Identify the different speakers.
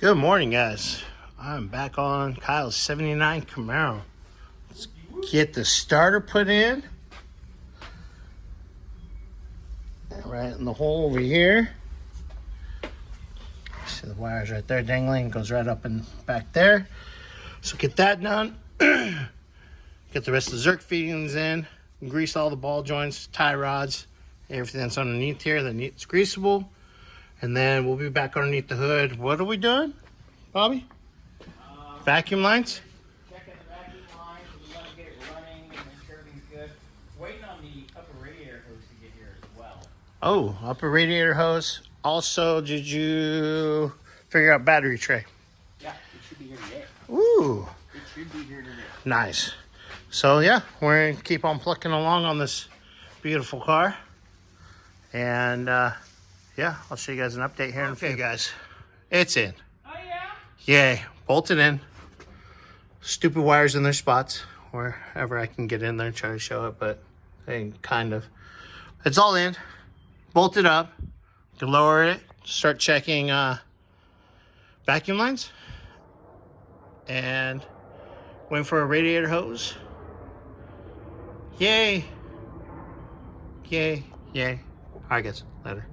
Speaker 1: Good morning, guys. I'm back on Kyle's 79 Camaro. Let's get the starter put in. Right in the hole over here. See the wires right there dangling. Goes right up and back there. So get that done. Get the rest of the Zerk fittings in. Grease all the ball joints, tie rods, everything that's underneath here that needs greasable. And then we'll be back underneath the hood. What are we doing, Bobby? Vacuum lines?
Speaker 2: Checking the vacuum lines. We want to get it running and make sure everything's good. Waiting on the upper radiator hose to get here as well.
Speaker 1: Oh, upper radiator hose. Also, did you figure out battery tray?
Speaker 2: Yeah, it should be here today.
Speaker 1: Ooh,
Speaker 2: It should be here today.
Speaker 1: nice. So yeah, we're gonna keep on plucking along on this beautiful car. And yeah, I'll show you guys an update here in a few. Guys, it's in.
Speaker 2: Oh yeah?
Speaker 1: Yay, bolted in. Stupid wires in their spots wherever I can get in there and try to show it, but hey, kind of. It's all in, bolted up. You can lower it, start checking vacuum lines, and waiting for a radiator hose. Yay, yay, yay. All right, guys, later.